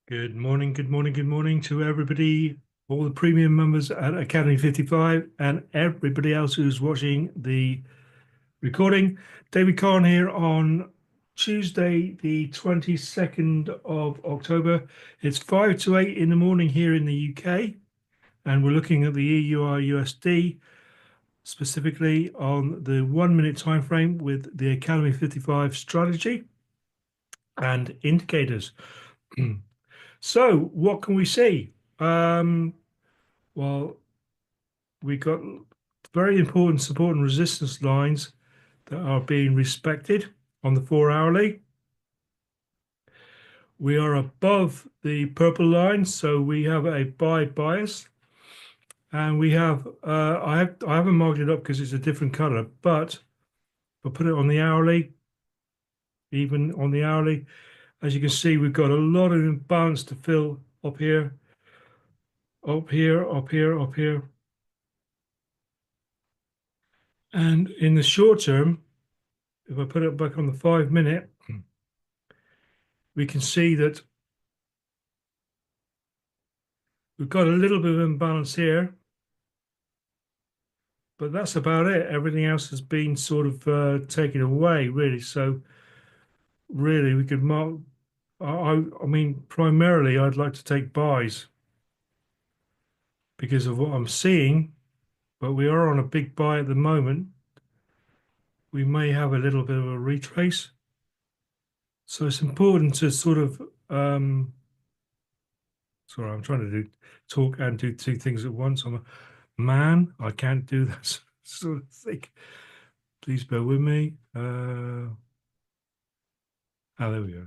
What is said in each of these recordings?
Good morning, good morning, good morning to everybody, all the premium members at Academy 55 and everybody else who's watching the recording. David Kahn here on Tuesday, the 22nd of October. It's 5 to 8 in the morning here in the UK, and we're looking at the EUR USD, specifically on the 1 minute time frame with the Academy 55 strategy and indicators. So, what can we see? Well, we got very important support and resistance lines that are being respected on the 4 hourly. We are above the purple line, so we have a buy bias, and we have I haven't marked it up because it's a different color, but if I put it on the hourly, even on the hourly, as you can see, we've got a lot of imbalance to fill up here, up here, up here, up here. And in the short term, if I put it back on the 5 minute, we can see that we've got a little bit of imbalance here, but that's about it. Everything else has been sort of taken away, really. So really, we could mark. I mean, primarily, I'd like to take buys because of what I'm seeing, but we are on a big buy at the moment. We may have a little bit of a retrace, so it's important to sort of. Sorry, I'm trying to talk and do two things at once. I'm a man. I can't do that sort of thing. Please bear with me. There we go.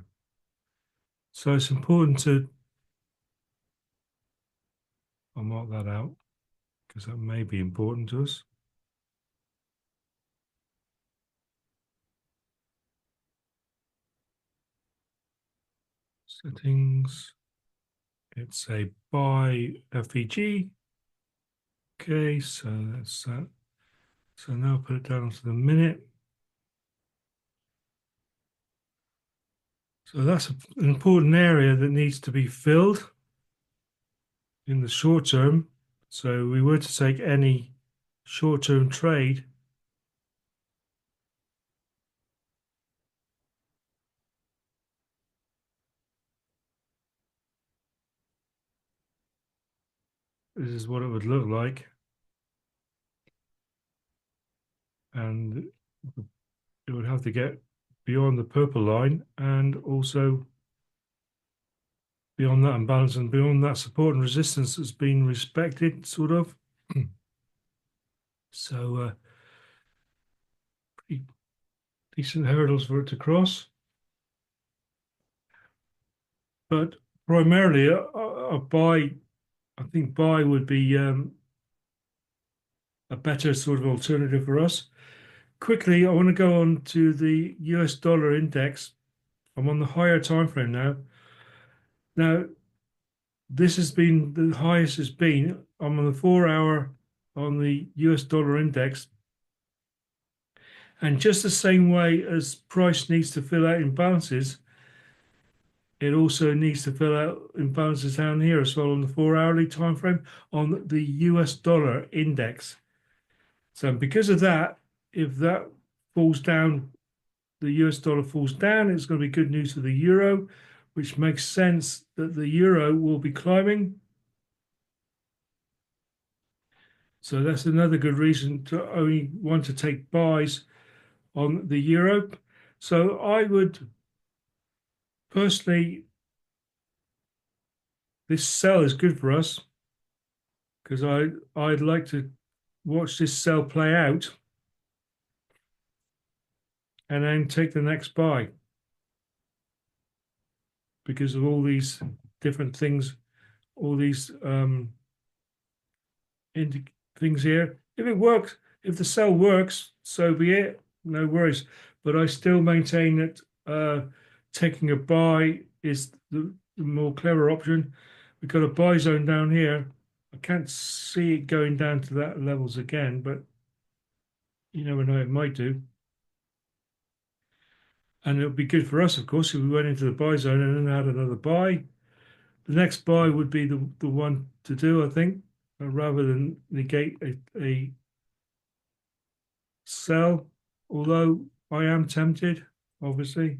So it's important to, I'll mark that out because that may be important to us. Settings. It's a buy FEG. Okay, so that's that. So now put it down to the minute. So that's an important area that needs to be filled in the short term. So we were to take any short-term trade. This is what it would look like. And it would have to get beyond the purple line and also beyond that imbalance and beyond that support and resistance that's been respected, sort of. So pretty decent hurdles for it to cross. But primarily a buy, I think buy would be a better sort of alternative for us. Quickly, I want to go on to the US dollar index. I'm on the higher time frame now. Now, this has been the highest it's been. I'm on the 4 hour on the US dollar index. And just the same way as price needs to fill out imbalances, it also needs to fill out imbalances down here as well on the 4 hourly time frame on the US dollar index. So because of that, if that falls down, the US dollar falls down, it's going to be good news for the euro, which makes sense that the euro will be climbing. So that's another good reason to only want to take buys on the euro. So I would personally, this sell is good for us because I'd like to watch this sell play out and then take the next buy because of all these different things, all these things here. If it works, if the sell works, so be it. No worries. But I still maintain that taking a buy is the more clever option. We've got a buy zone down here. I can't see it going down to that levels again, but you never know, it might do. And it would be good for us, of course, if we went into the buy zone and then had another buy. the next buy would be the one to do, I think, rather than negate a sell. Although I am tempted, obviously.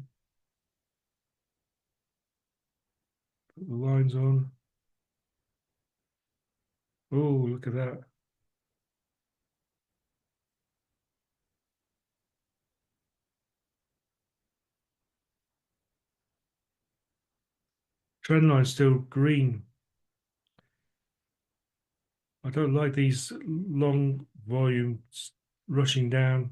Put the lines on. Oh, look at that. Trend line still green. I don't like these long volumes rushing down.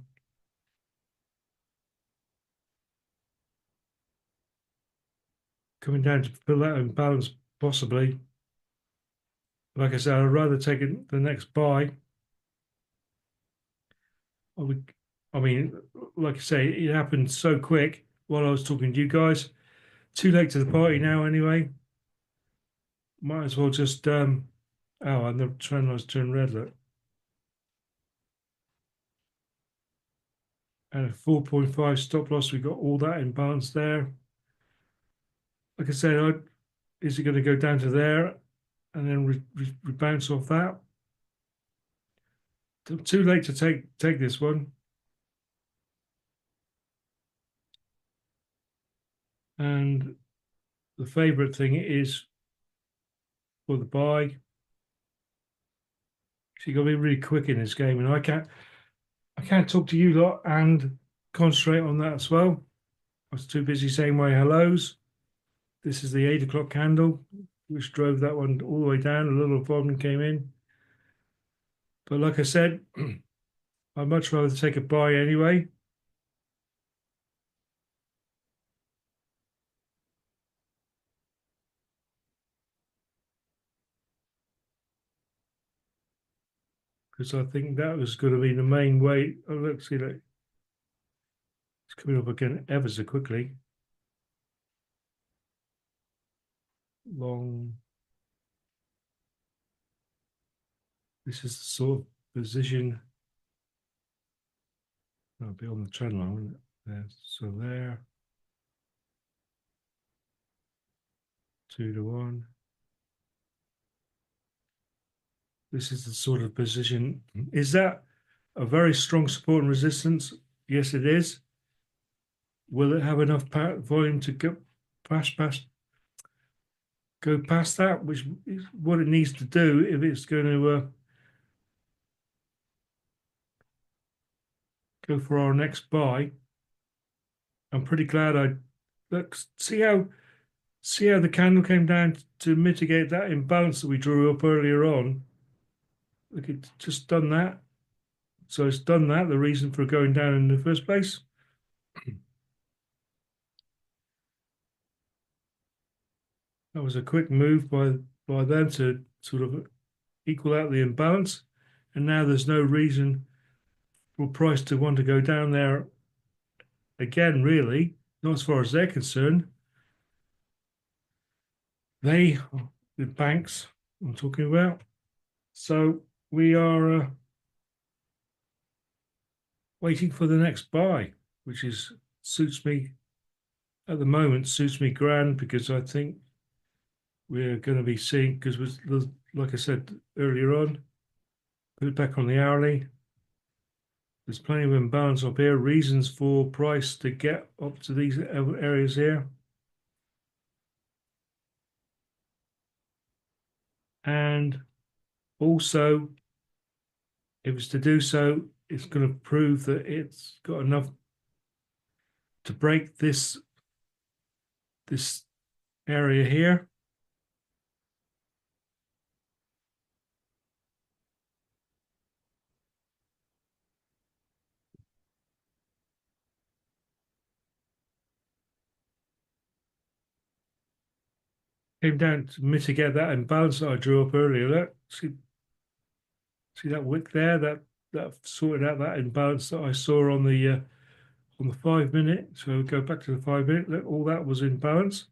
Coming down to fill that imbalance, possibly. Like I said, I'd rather take the next buy. I mean, like I say, it happened so quick while I was talking to you guys. Too late to the party now, anyway. Might as well just oh, and the trend line's turned red. Look, and a 4.5 stop loss. We got all that imbalance there. Like I said, is it going to go down to there and then bounce off that? Too late to take this one. And the favorite thing is for the buy. So you got to be really quick in this game, and I can't talk to you lot and concentrate on that as well. I was too busy saying my hellos. This is the 8 o'clock candle, which drove that one all the way down. A little volume came in. But like I said, I'd much rather take a buy anyway. Because I think that was going to be the main way. Oh, look, see that. It's coming up again ever so quickly. Long. This is the sort of position. I'll be on the trend line, wouldn't it? There. So there. 2 to 1. This is the sort of position. Is that a very strong support and resistance? Yes, it is. Will it have enough volume to go past that, which is what it needs to do if it's going to go for our next buy? I'm pretty glad I look. See how the candle came down to mitigate that imbalance that we drew up earlier on. Look, it's just done that. So it's done that. The reason for going down in the first place. That was a quick move by them to sort of equal out the imbalance, and now there's no reason for price to want to go down there again. Really, not as far as they're concerned. The banks I'm talking about. So we are waiting for the next buy, which suits me at the moment. Suits me grand because I think we're going to be seeing, because like I said earlier on, put it back on the hourly. There's plenty of imbalance up here. Reasons for price to get up to these areas here. And also, if it's to do so, it's going to prove that it's got enough to break this area here. Came down to mitigate that imbalance that I drew up earlier. Look, see that wick there? That sorted out that imbalance that I saw on the 5 minute. So go back to the 5 minute. Look, all that was in balance,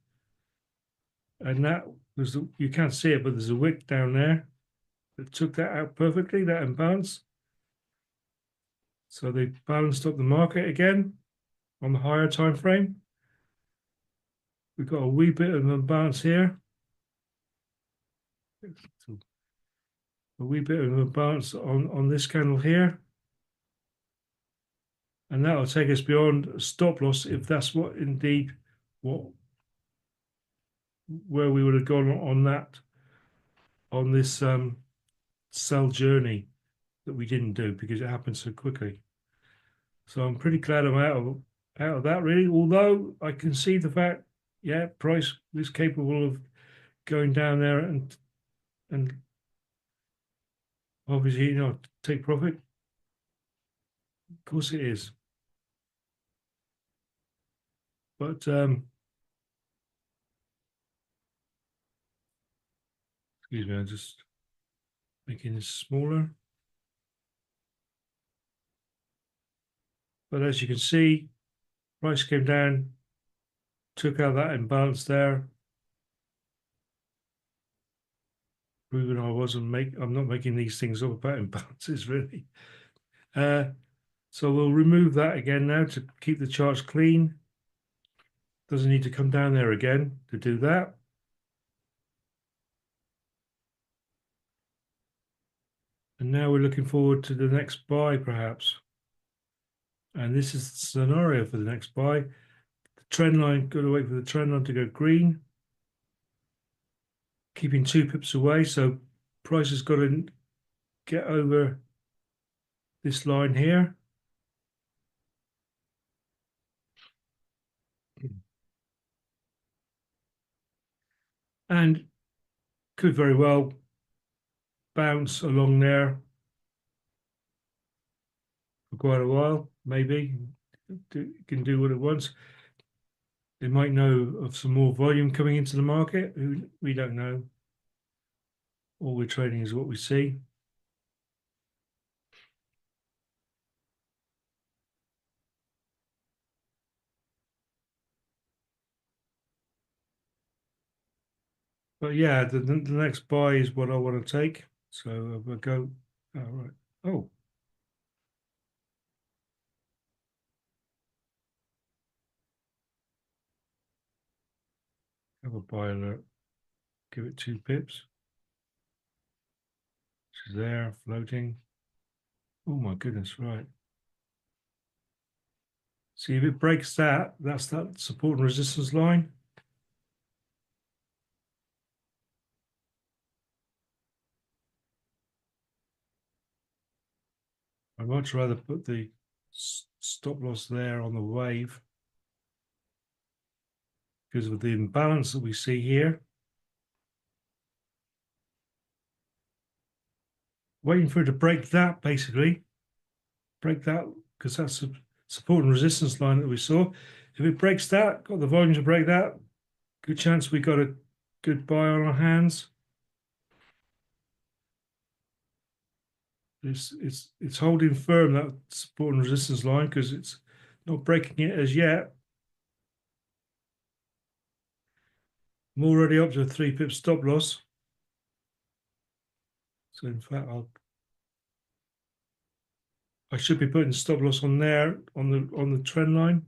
and that was you can't see it, but there's a wick down there that took that out perfectly. That imbalance. So they balanced up the market again on the higher time frame. We've got a wee bit of imbalance here. a wee bit of a bounce on this candle here. And that will take us beyond stop loss if that's what indeed where we would have gone on this sell journey that we didn't do because it happened so quickly. So I'm pretty glad I'm out of that really. Although I can see the fact, yeah, price is capable of going down there and obviously, you know, take profit. Of course it is. But excuse me, I'm just making this smaller. But as you can see, price came down, took out that imbalance there, proving I'm not making these things up about imbalances really. So we'll remove that again now to keep the charts clean. Doesn't need to come down there again to do that. And now we're looking forward to the next buy perhaps. And this is the scenario for the next buy. The trend line, got to wait for the trend line to go green. Keeping 2 pips away, so price has got to get over this line here. And could very well bounce along there for quite a while, maybe. Can do what it wants. They might know of some more volume coming into the market. We don't know. All we're trading is what we see. But yeah, the next buy is what I want to take. So we'll go. Oh, right. Oh, have a buy alert. Give it 2 pips. It's there, floating. Oh my goodness, right. See, if it breaks that, that's that support and resistance line. I'd much rather put the stop loss there on the wave because of the imbalance that we see here. Waiting for it to break that, basically. Break that, because that's a support and resistance line that we saw. If it breaks that, got the volume to break that, good chance we got a good buy on our hands. It's holding firm, that support and resistance line, because it's not breaking it as yet. I'm already up to a 3 pip stop loss. So in fact, I should be putting stop loss on there on the trend line.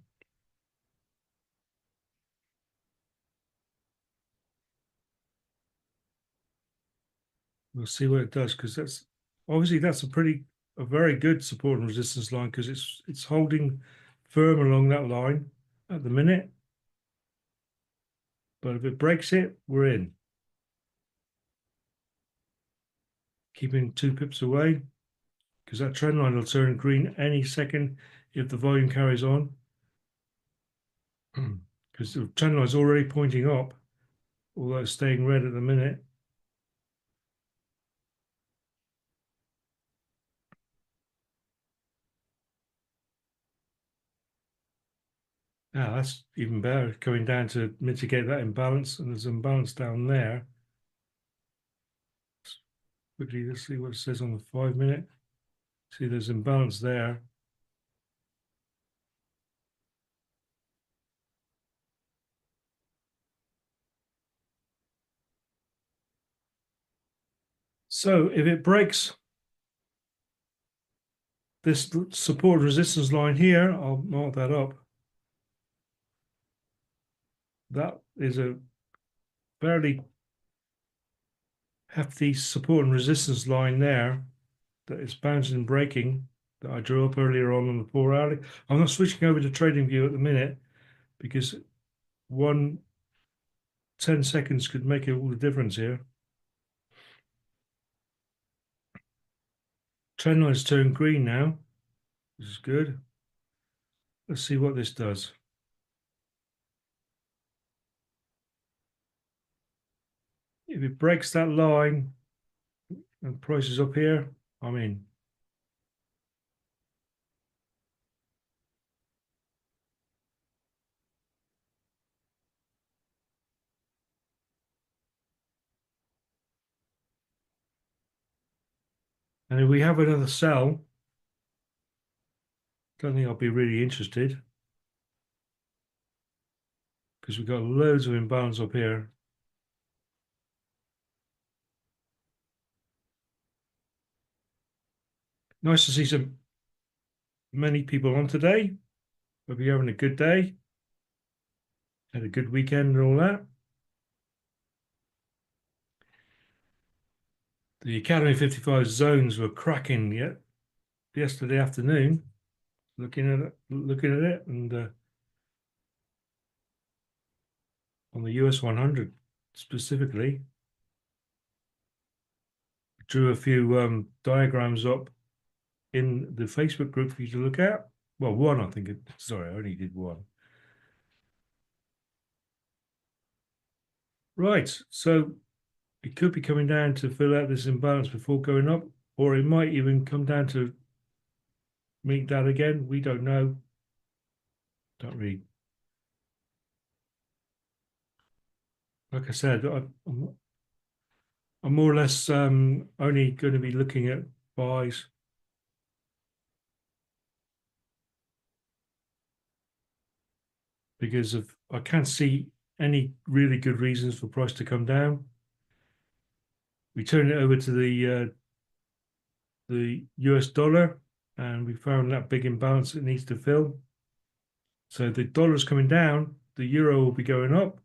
We'll see what it does, because that's obviously a very good support and resistance line, because it's holding firm along that line at the minute. But if it breaks it, we're in. Keeping 2 pips away, because that trend line will turn green any second if the volume carries on. Because the trend line is already pointing up, although it's staying red at the minute. Now that's even better, coming down to mitigate that imbalance, and there's imbalance down there. Quickly, let's see what it says on the 5-minute. See, there's imbalance there. So if it breaks this support resistance line here, I'll mark that up. That is a fairly hefty support and resistance line there that is bouncing and breaking that I drew up earlier on the 4 hourly. I'm not switching over to TradingView at the minute because 10 seconds could make all the difference here. Trend line's turned green now. This is good. Let's see what this does. If it breaks that line and price is up here, I'm in. And if we have another sell, don't think I'll be really interested because we've got loads of imbalance up here. Nice to see many people on today. Hope you're having a good day. Had a good weekend and all that. The Academy 55 zones were cracking yesterday afternoon. Looking at it, and on the US 100 specifically, drew a few diagrams up in the Facebook group for you to look at. Well, one, I think. Sorry, I only did one. Right, so it could be coming down to fill out this imbalance before going up, or it might even come down to meet that again. We don't know. Don't really. Like I said, I'm more or less only going to be looking at buys. Because I can't see any really good reasons for price to come down. We turn it over to the US dollar, and we found that big imbalance it needs to fill. So the dollar's coming down, the euro will be going up.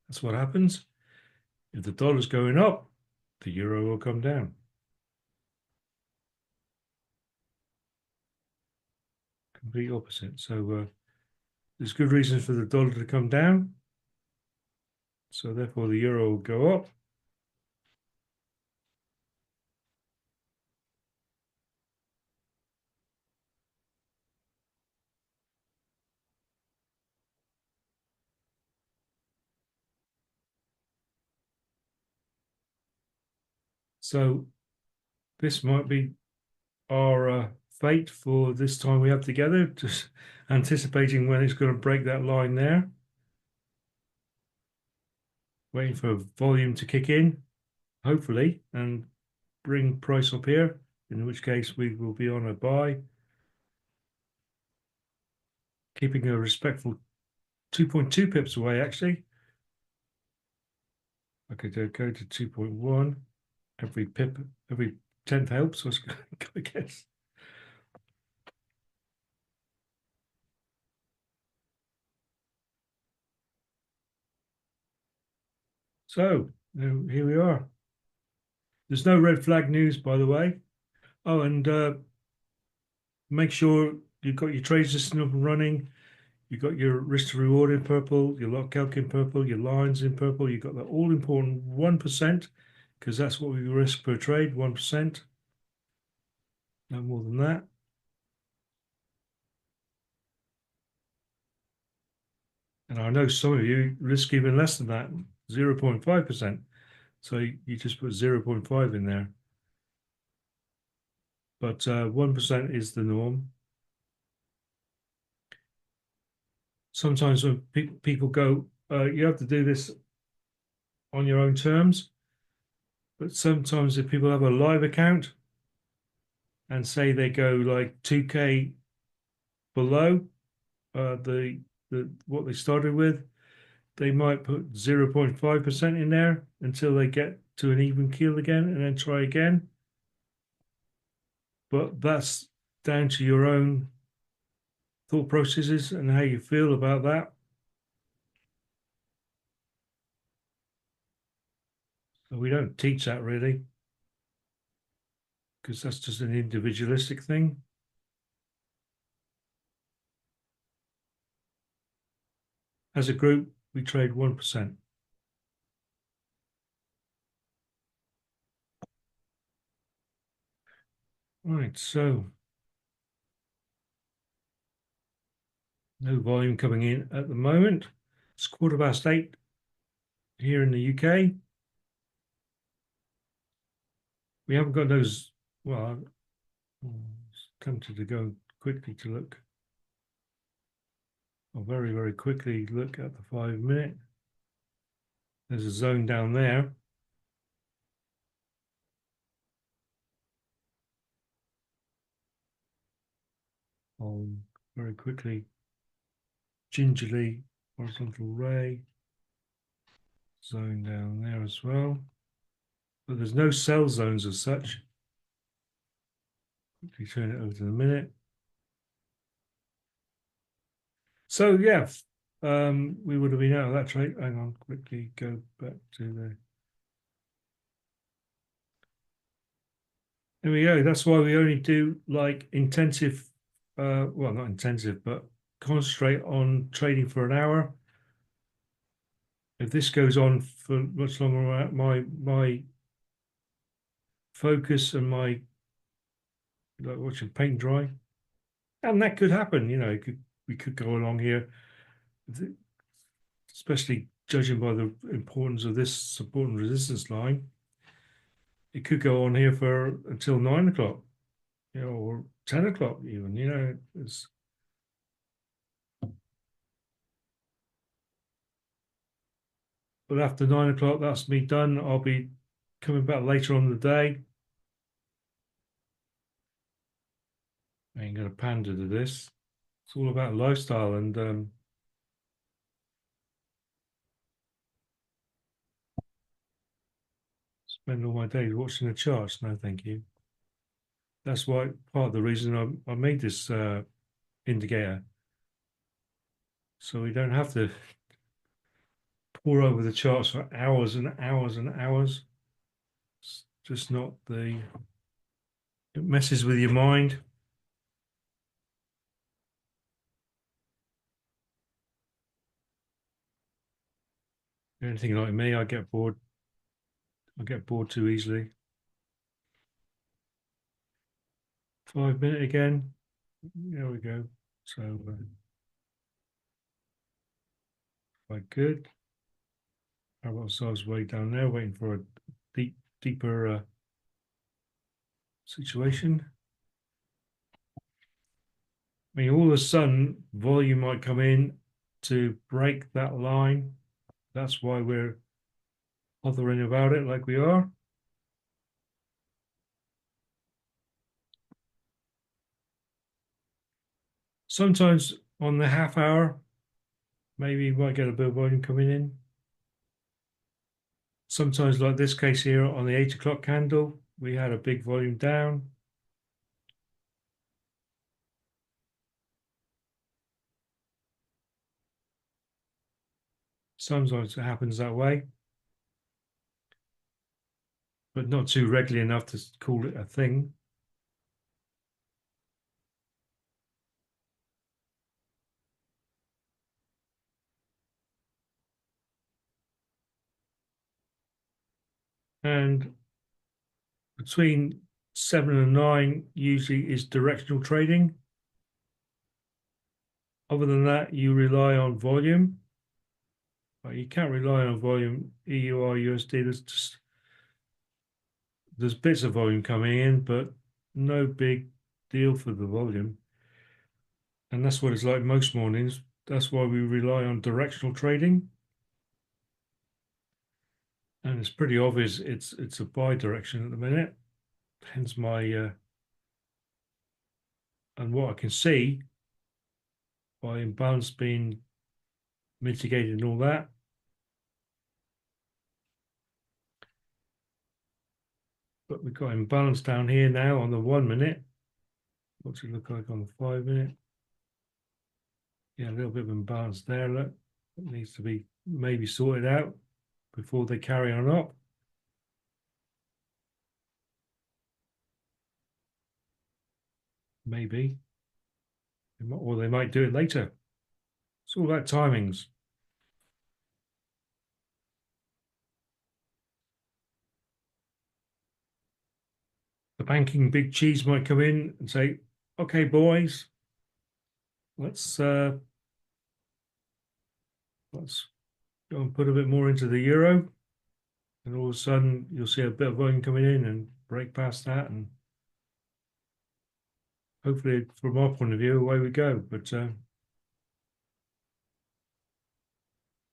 That's what happens. If the dollar's going up, the euro will come down. Complete opposite. So there's good reasons for the dollar to come down. So therefore the euro will go up. So this might be our fate for this time we have together, just anticipating when it's going to break that line there. Waiting for volume to kick in, hopefully, and bring price up here, in which case we will be on a buy. Keeping a respectful 2.2 pips away, actually. I could go to 2.1. Every pip, every 10th helps, I guess. So here we are. There's no red flag news, by the way. Oh, and make sure you've got your trade system up and running. You've got your risk to reward in purple, your lot calc in purple, your lines in purple. You've got the all important 1%, because that's what we risk per trade, 1%. No more than that. And I know some of you risk even less than that, 0.5%. So you just put 0.5 in there. But 1% is the norm. Sometimes when people go, you have to do this on your own terms. But sometimes if people have a live account and say they go like 2K below the what they started with, they might put 0.5% in there until they get to an even keel again and then try again. But that's down to your own thought processes and how you feel about that. So we don't teach that really, because that's just an individualistic thing. As a group, we trade 1%. Right, so no volume coming in at the moment. It's 8:15 here in the UK. We haven't got those, well, I'm tempted to go quickly to look. I'll very, very quickly look at the 5-minute. There's a zone down there. I'll very quickly, gingerly, horizontal ray, zone down there as well. But there's no sell zones as such. Quickly turn it over to the minute. So yeah, we would have been out of that trade. Hang on, quickly go back to the. There we go. That's why we only do like intensive, well, not intensive, but concentrate on trading for an hour. If this goes on for much longer, my focus and my like watching paint dry, and that could happen. You know, we could go along here, especially judging by the importance of this support and resistance line. It could go on here for until 9 o'clock, you know, or 10 o'clock even. You know, it's. But after 9 o'clock, that's me done. I'll be coming back later on in the day. I ain't got a pander to this. It's all about lifestyle and spend all my days watching the charts. No, thank you. That's why part of the reason I made this indicator. So we don't have to pour over the charts for hours and hours and hours. It's just not the, it messes with your mind. Anything like me, I get bored. I get bored too easily. 5-minute again. There we go. So quite good. How about size way down there, waiting for a deeper situation. I mean, all of a sudden, volume might come in to break that line. That's why we're hovering about it like we are. Sometimes on the half hour, maybe you might get a bit of volume coming in. Sometimes like this case here on the 8 o'clock candle, we had a big volume down. Sometimes it happens that way, but not too regularly enough to call it a thing. And between 7 and 9 usually is directional trading. Other than that, you rely on volume. Well, you can't rely on volume. EUR, USD, there's bits of volume coming in, but no big deal for the volume. And that's what it's like most mornings. That's why we rely on directional trading. And it's pretty obvious it's a buy direction at the minute. Hence my and what I can see by imbalance being mitigated and all that. But we've got imbalance down here now on the 1 minute. What's it look like on the 5-minute? Yeah, a little bit of imbalance there. Look, it needs to be maybe sorted out before they carry on up. maybe, or they might do it later. It's all about timings. The banking big cheese might come in and say, "Okay, boys, let's let's go and put a bit more into the euro," and all of a sudden you'll see a bit of volume coming in and break past that, and hopefully, from our point of view, away we go. But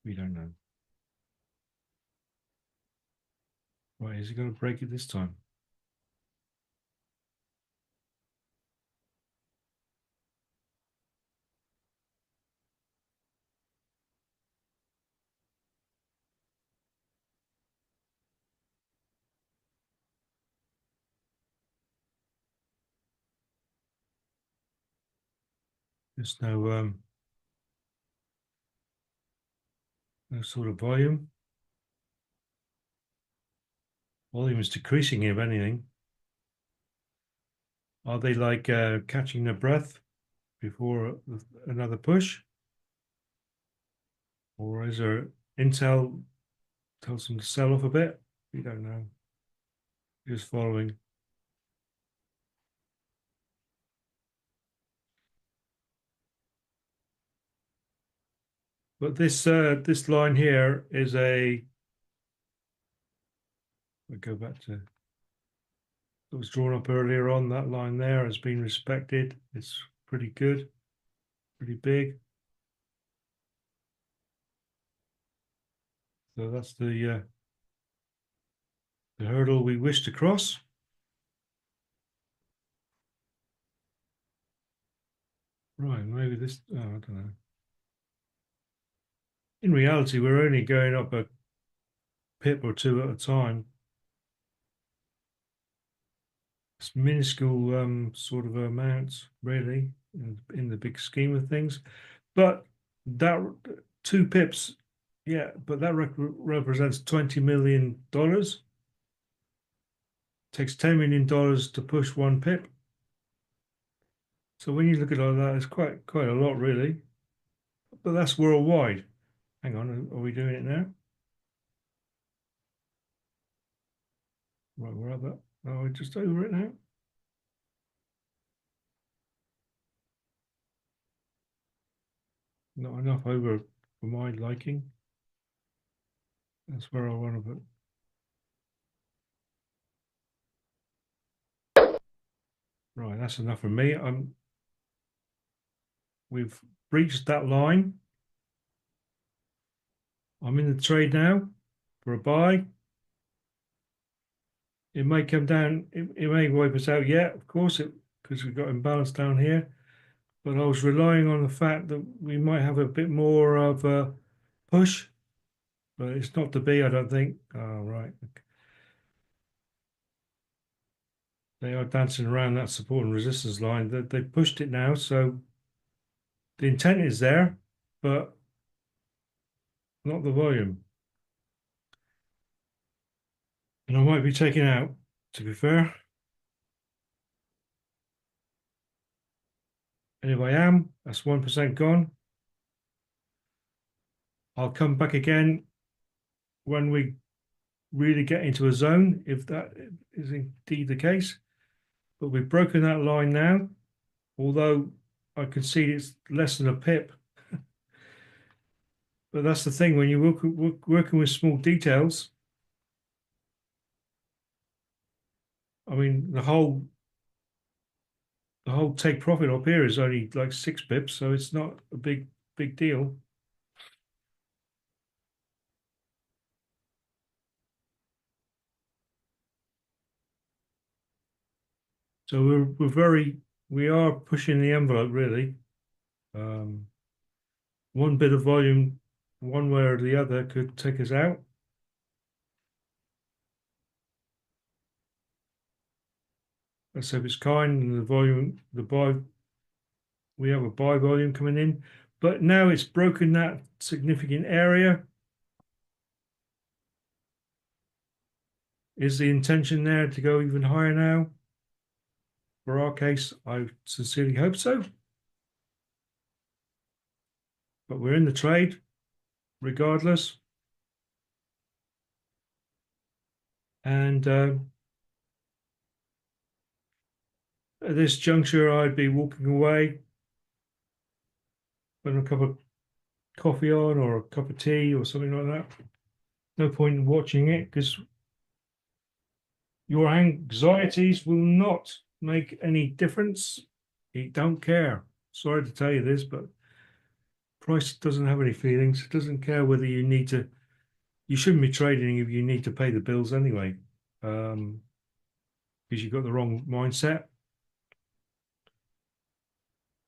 we don't know. Right, is he going to break it this time? There's no sort of volume. Volume is decreasing, if anything. Are they like catching their breath before another push? Or is there Intel tells them to sell off a bit? We don't know. Just following. But this line here is we go back to it was drawn up earlier on. That line there has been respected. It's pretty good, pretty big. So that's the hurdle we wish to cross. Right, maybe this, oh, I don't know. In reality, we're only going up a pip or two at a time. It's minuscule sort of amounts, really, in the big scheme of things. But that 2 pips, yeah, but that represents $20 million. Takes $10 million to push 1 pip. So when you look at all that, it's quite a lot, really. But that's worldwide. Hang on, are we doing it now? Right, we're at that. Oh, we're just over it now. Not enough over for my liking. That's where I want to put. Right, that's enough for me. We've breached that line. I'm in the trade now for a buy. It may come down, it may wipe us out yet, of course, because we've got imbalance down here. But I was relying on the fact that we might have a bit more of a push, but it's not to be, I don't think. Oh, right. They are dancing around that support and resistance line. They pushed it now, so the intent is there, but not the volume. And I might be taking out, to be fair. And if I am, that's 1% gone. I'll come back again when we really get into a zone, if that is indeed the case. But we've broken that line now, although I can see it's less than a pip. But that's the thing, when you're working with small details, I mean, the whole take profit up here is only like 6 pips, so it's not a big deal. So we are pushing the envelope, really. One bit of volume, one way or the other, could take us out. Let's hope it's kind, and the volume, the buy, we have a buy volume coming in, but now it's broken that significant area. Is the intention there to go even higher now? for our case, I sincerely hope so. But we're in the trade regardless. And at this juncture, I'd be walking away, putting a cup of coffee on or a cup of tea or something like that. No point in watching it because your anxieties will not make any difference. It don't care. Sorry to tell you this, but price doesn't have any feelings. It doesn't care whether you need to. You shouldn't be trading if you need to pay the bills anyway, because you've got the wrong mindset.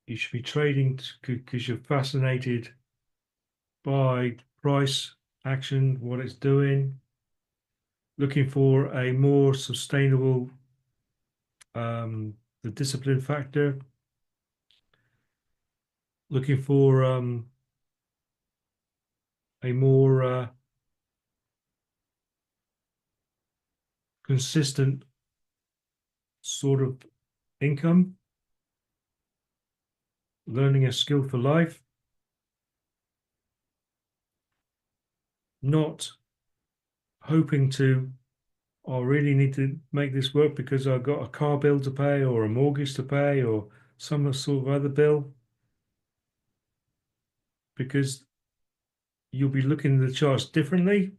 You should be trading because you're fascinated by price action, what it's doing, looking for a more sustainable, the discipline factor, looking for a more consistent sort of income, learning a skill for life, not hoping to, I really need to make this work because I've got a car bill to pay or a mortgage to pay or some sort of other bill, because you'll be looking at the charts differently.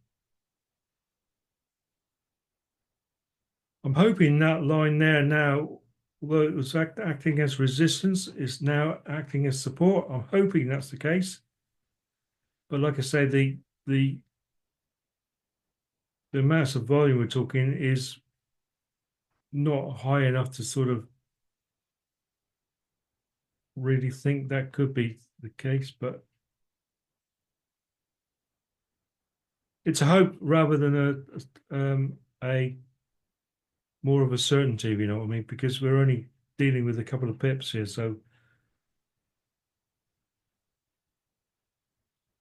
I'm hoping that line there now, although it was acting as resistance, is now acting as support. I'm hoping that's the case. But like I say, the amounts of volume we're talking is not high enough to sort of really think that could be the case, but it's a hope rather than a more of a certainty, if you know what I mean, because we're only dealing with a couple of pips here. So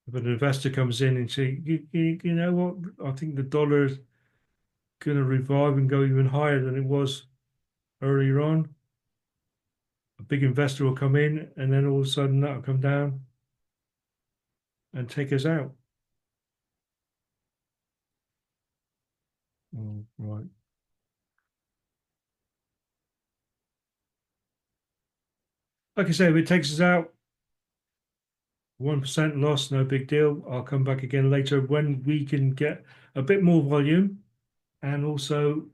if an investor comes in and say, you know what, I think the dollar is going to revive and go even higher than it was earlier on, a big investor will come in and then all of a sudden that'll come down and take us out. Oh, right. Like I say, if it takes us out, 1% loss, no big deal. I'll come back again later when we can get a bit more volume, and also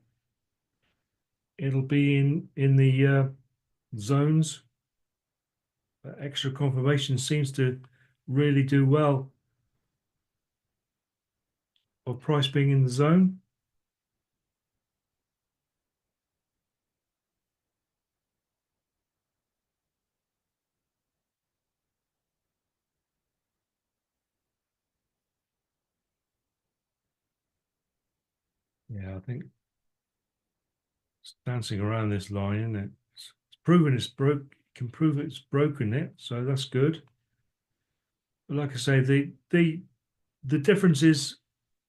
it'll be in the zones. Extra confirmation seems to really do well of price being in the zone. Yeah, I think it's dancing around this line, isn't it? It's proven it's broke. Can prove it's broken it, so that's good. But like I say, the differences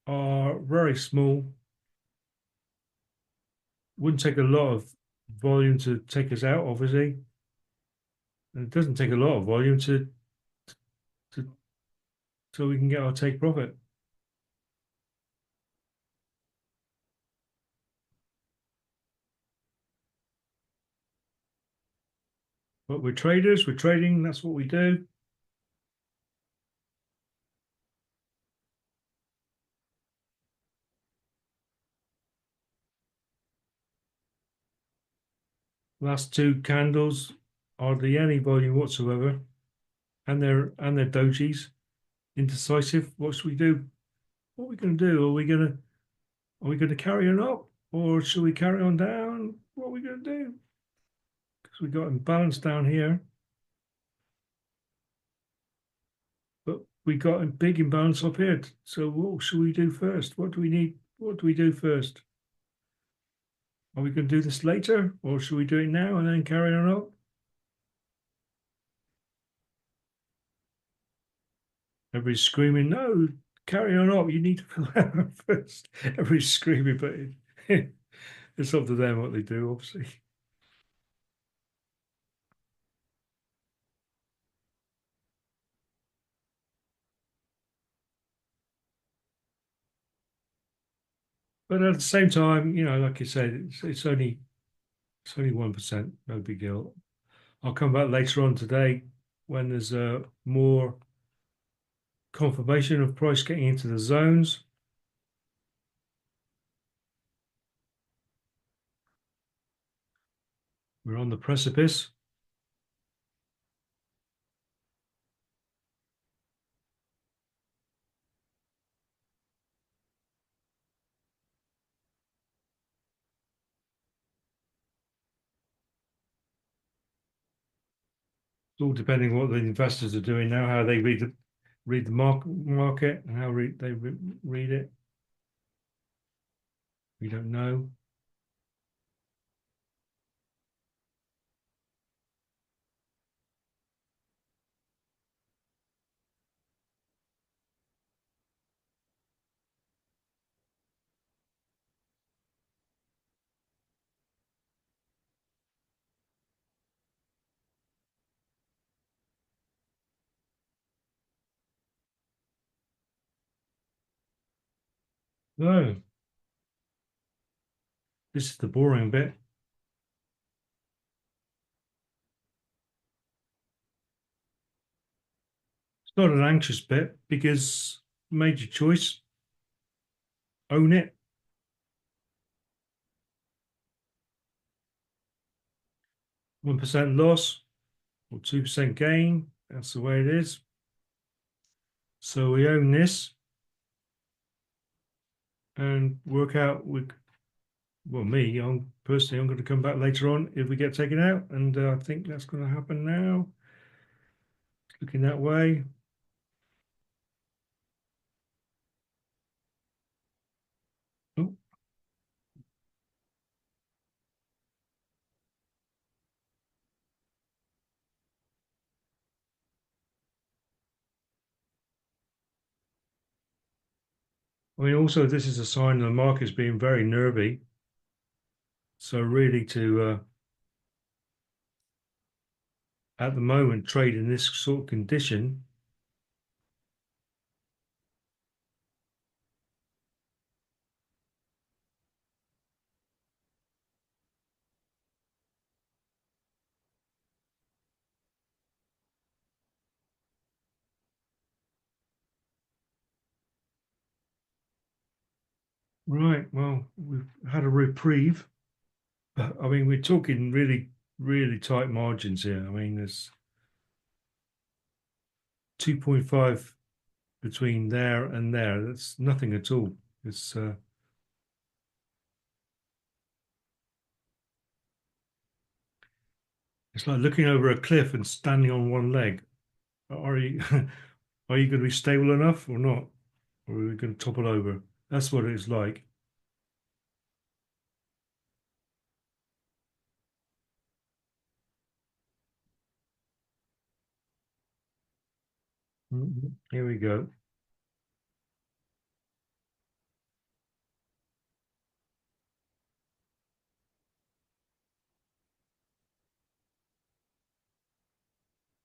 are very small. Wouldn't take a lot of volume to take us out, obviously. And it doesn't take a lot of volume to so we can get our take profit. But we're traders, we're trading, that's what we do. Last two candles hardly any volume whatsoever. And they're dojis, indecisive. What should we do? What are we gonna do? Are we gonna carry on up? Or should we carry on down? What are we gonna do? Because we got imbalance down here. But we got a big imbalance up here. So what should we do first? What do we need? What do we do first? Are we going to do this later, or should we do it now and then carry on up? Everybody's screaming, no, carry on up. You need to fill out first. Everybody's screaming, but it's up to them what they do, obviously. But at the same time, like you said, it's only 1%, no big deal. I'll come back later on today when there's more confirmation of price getting into the zones. We're on the precipice. It's all depending on what the investors are doing now, how they read the market and how they read it. We don't know. No, this is the boring bit. It's not an anxious bit because made your choice, own it. 1% loss or 2% gain. That's the way it is. So we own this and work out with, well, I'm personally, I'm going to come back later on if we get taken out. And I think that's going to happen now. It's looking that way. Oh, I mean, also, this is a sign the market's being very nervy. So really at the moment, trade in this sort of condition, right, well, we've had a reprieve. I mean, we're talking really, really tight margins here. I mean, there's 2.5 between there and there. That's nothing at all. It's like looking over a cliff and standing on one leg. Are you are you going to be stable enough or not? Or are we going to topple over? That's what it's like. Here we go.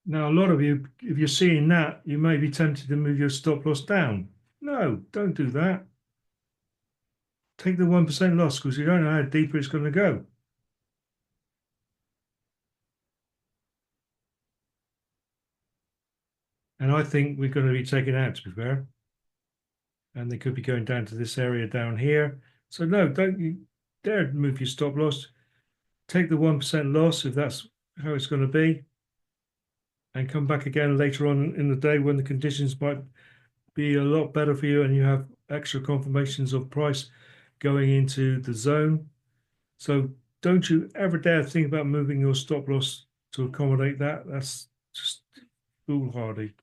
Now, a lot of you, if you're seeing that, you may be tempted to move your stop loss down. No, don't do that. Take the 1% loss because you don't know how deep it's going to go. And I think we're going to be taken out, to be fair. And they could be going down to this area down here. So no, don't you dare move your stop loss. Take the 1% loss if that's how it's going to be, and come back again later on in the day when the conditions might be a lot better for you and you have extra confirmations of price going into the zone. So don't you ever dare think about moving your stop loss to accommodate that. That's just foolhardy.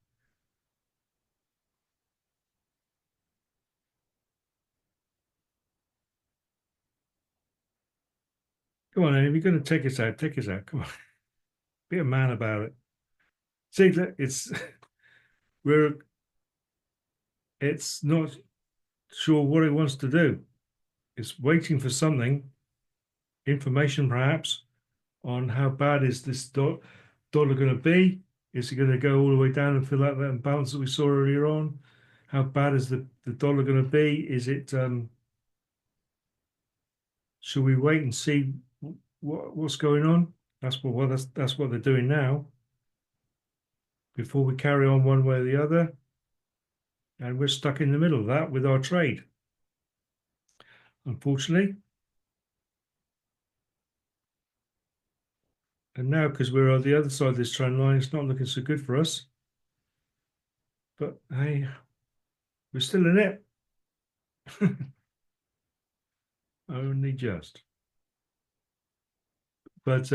Come on, if you're going to take us out, take us out. Come on, be a man about it. See, it's we're it's not sure what it wants to do. It's waiting for something, information perhaps, on how bad is this dollar going to be? Is it going to go all the way down and fill out that imbalance that we saw earlier on? How bad is the dollar going to be? Is it Should we wait and see what's going on? That's what they're doing now before we carry on one way or the other. And we're stuck in the middle of that with our trade, unfortunately. And now, because we're on the other side of this trend line, it's not looking so good for us. But hey, we're still in it. Only just. But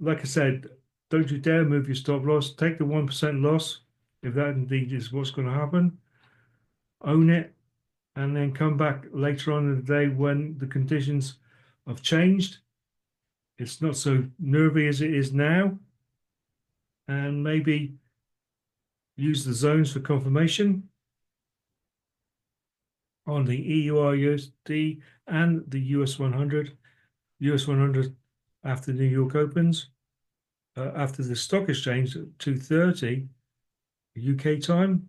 like I said, don't you dare move your stop loss. Take the 1% loss if that indeed is what's going to happen. Own it and then come back later on in the day when the conditions have changed. It's not so nervy as it is now. And maybe use the zones for confirmation on the EUR USD and the US 100. US 100 after New York opens. After the stock exchange at 2:30 UK time.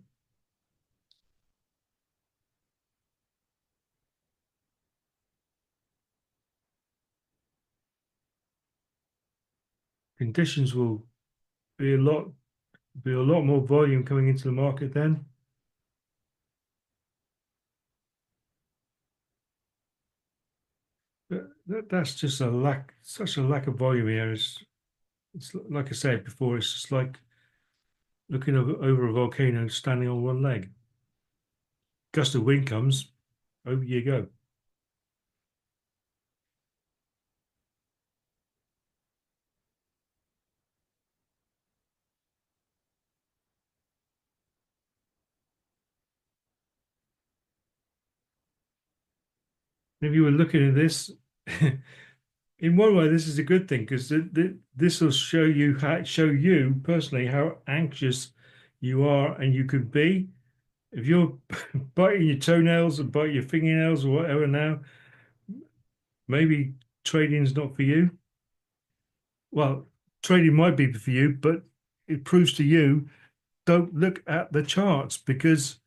Conditions will be a lot more volume coming into the market then. That's just such a lack of volume here. It's like I said before, it's just like looking over a volcano standing on one leg. Gust of wind comes, over you go. If you were looking at this, in one way, this is a good thing because this will show you personally how anxious you are and you could be. If you're biting your toenails and biting your fingernails or whatever now, maybe trading's not for you. Well, trading might be for you, but it proves to you don't look at the charts because,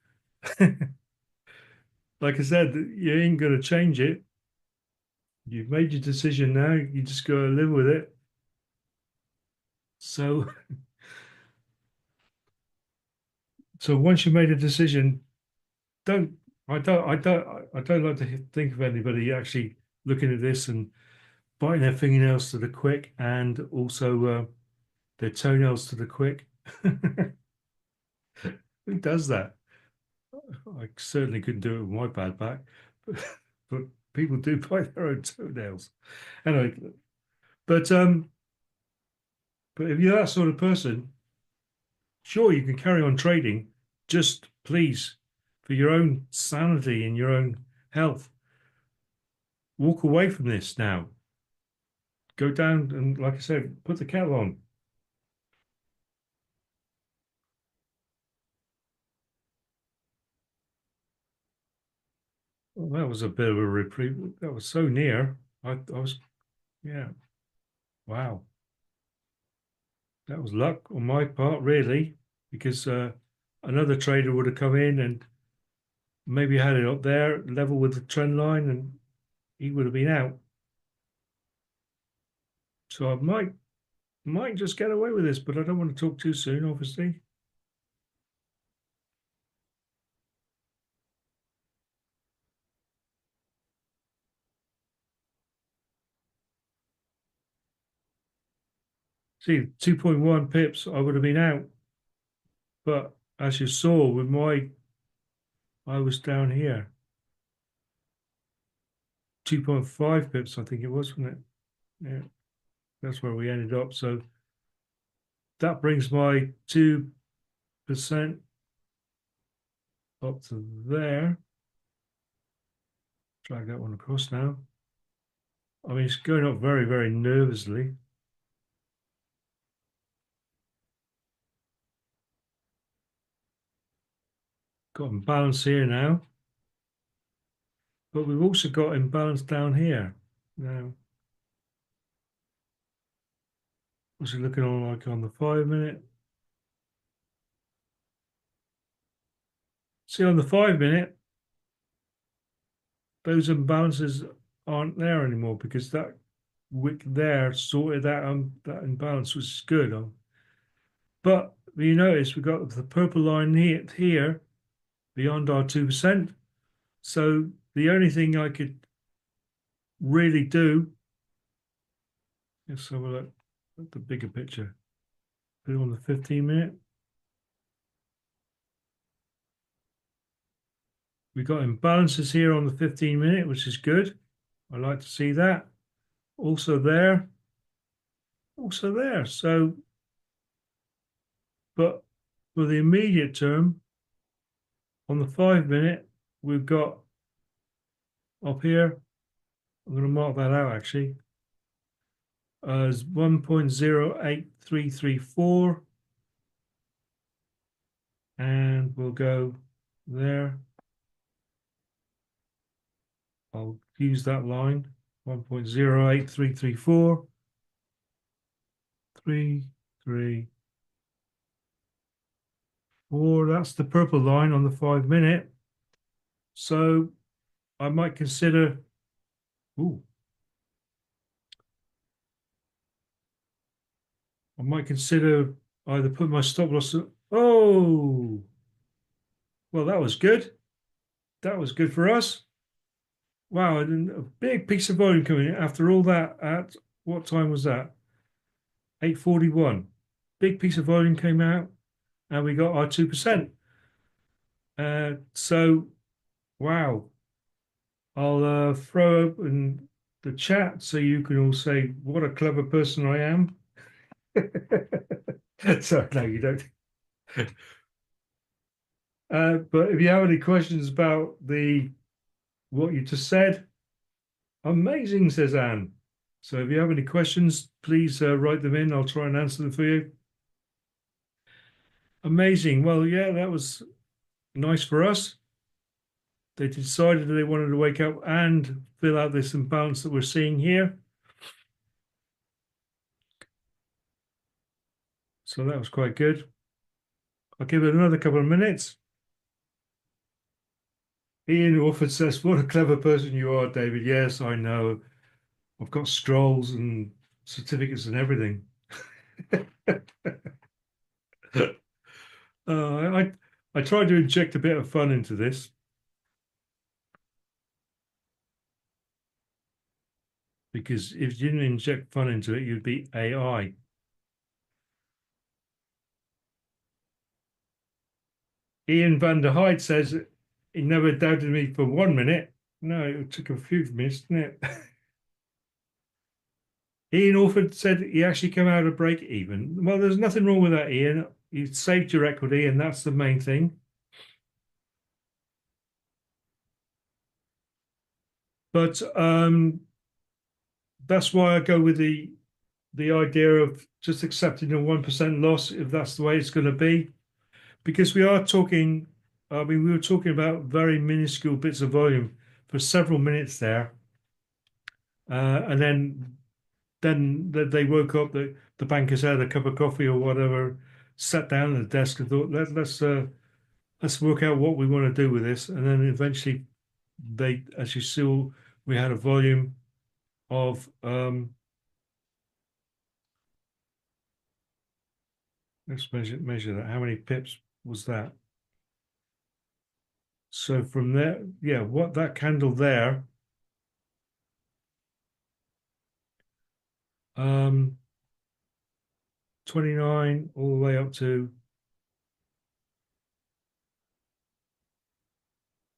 like I said, you ain't going to change it. You've made your decision now. You just got to live with it. So, so once you've made a decision, don't. I don't like to think of anybody actually looking at this and biting their fingernails to the quick, and also their toenails to the quick. Who does that? I certainly couldn't do it with my bad back, but, but people do bite their own toenails. Anyway, but um, but if you're that sort of person, sure you can carry on trading. Just please, for your own sanity and your own health, walk away from this now. Go down and, like I said, put the kettle on. Well, that was a bit of a reprieve. That was so near. I was, yeah, wow. That was luck on my part, really, because another trader would have come in and maybe had it up there, level with the trend line, and he would have been out. So I might just get away with this, but I don't want to talk too soon, obviously. See, 2.1 pips, I would have been out. But as you saw with I was down here. 2.5 pips, I think it was, wasn't it? Yeah, that's where we ended up. So that brings my 2% up to there. Drag that one across now. I mean, it's going up very, very nervously. Got imbalance here now. But we've also got imbalance down here. Now, what's it looking on like on the 5 minute? See, on the 5 minute, those imbalances aren't there anymore because that wick there sorted that imbalance, which is good. But you notice we've got the purple line here beyond our 2%. So the only thing I could really do, let's have a look at the bigger picture. Put it on the 15-minute. We've got imbalances here on the 15-minute, which is good. I like to see that. Also there. Also there. So, but for the immediate term, on the 5-minute, we've got up here, I'm going to mark that out actually, as 1.08334. And we'll go there. I'll use that line, 1.08334. 3, 3, 4. That's the purple line on the 5-minute. So I might consider, I might consider either put my stop loss. Oh, well, that was good. That was good for us. Wow, and a big piece of volume coming in after all that. At what time was that? 8:41. Big piece of volume came out, and we got our 2%. So, wow. I'll throw open the chat so you can all say what a clever person I am. Sorry, no, you don't. But if you have any questions about what you just said, amazing, says Anne. So if you have any questions, please write them in. I'll try and answer them for you. Amazing. Well, yeah, that was nice for us. They decided that they wanted to wake up and fill out this imbalance that we're seeing here. So that was quite good. I'll give it another couple of minutes. Ian Orford says, what a clever person you are, David. Yes, I know. I've got scrolls and certificates and everything. I tried to inject a bit of fun into this. Because if you didn't inject fun into it, you'd be AI. Ian van der Heide says he never doubted me for 1 minute. No, it took a few minutes, didn't it? Ian Orford said he actually came out of break even. Well, there's nothing wrong with that, Ian. You saved your equity, and that's the main thing. But that's why I go with the idea of just accepting a 1% loss if that's the way it's going to be, because we are talking. I mean, we were talking about very minuscule bits of volume for several minutes there, and then they woke up. The bankers had a cup of coffee or whatever, sat down at the desk and thought, let's work out what we want to do with this. And then eventually, as you saw, we had a volume of let's measure that. How many pips was that? So from there, yeah, what that candle there, 29 all the way up to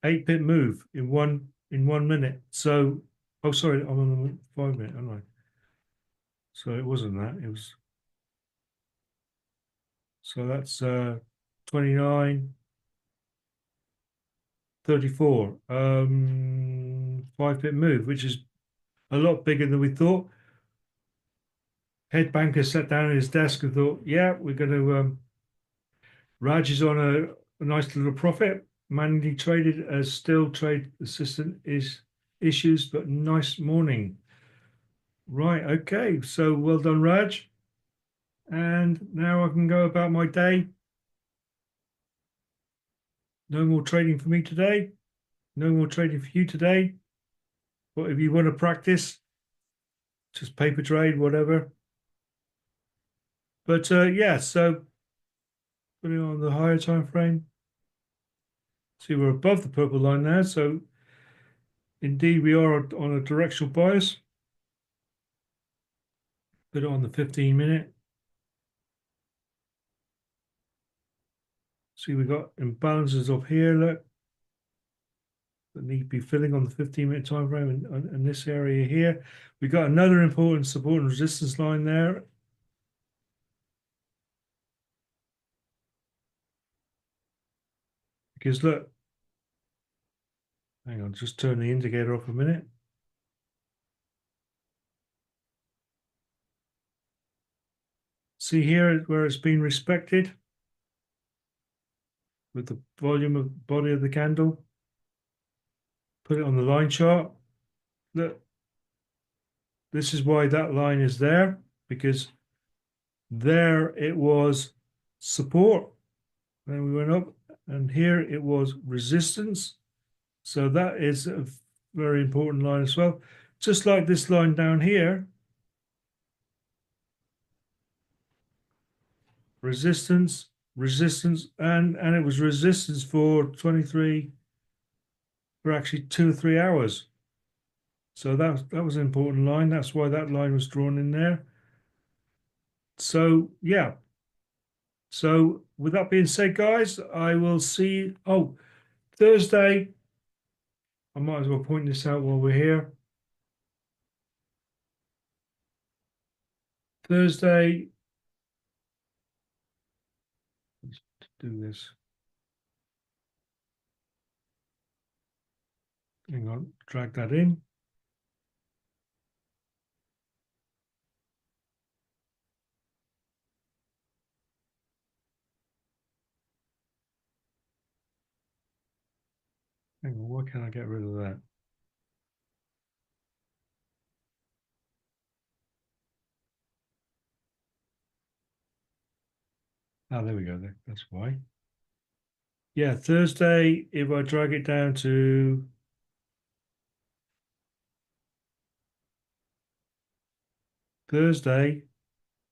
8-pip move in 1 minute. So, oh, sorry, I'm on the 5-minute, aren't I? So it wasn't that. It was. So that's 29, 34. 5-pip move, which is a lot bigger than we thought. Head banker sat down at his desk and thought, yeah, we're going to. Raj is on a nice little profit. Manually traded as still trade assistant is issues, but nice morning. Right, okay. So well done, Raj. And now I can go about my day. No more trading for me today. No more trading for you today. But if you want to practice, just paper trade, whatever. But yeah, so putting on the higher time frame. See, we're above the purple line now. So indeed, we are on a directional bias. Put it on the 15-minute. See, we got imbalances up here, look, that need to be filling on the 15-minute time frame in this area here. We got another important support and resistance line there. Because look, hang on, just turn the indicator off a minute. See here where it's been respected with the volume of body of the candle. Put it on the line chart. Look, this is why that line is there, because there it was support. Then we went up, and here it was resistance. So that is a very important line as well. Just like this line down here, resistance, resistance, and it was resistance for 23, for actually 2 or 3 hours. So that was an important line. That's why that line was drawn in there. So yeah. So with that being said, guys, I will see. Oh, Thursday. I might as well point this out while we're here. Thursday. Let's do this. Hang on, drag that in. Hang on, why can't I get rid of that? Oh, there we go. That's why. Yeah, Thursday, if I drag it down to Thursday,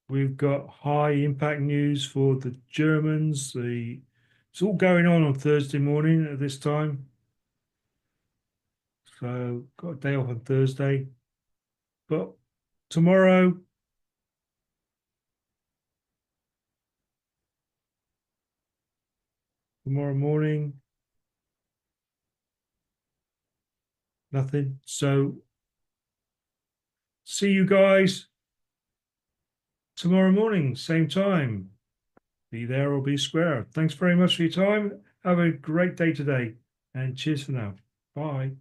we've got high impact news for the Germans. It's all going on Thursday morning at this time. So got a day off on Thursday. But tomorrow, tomorrow morning, nothing. So see you guys tomorrow morning, same time. Be there or be square. Thanks very much for your time. Have a great day today, and cheers for now. Bye.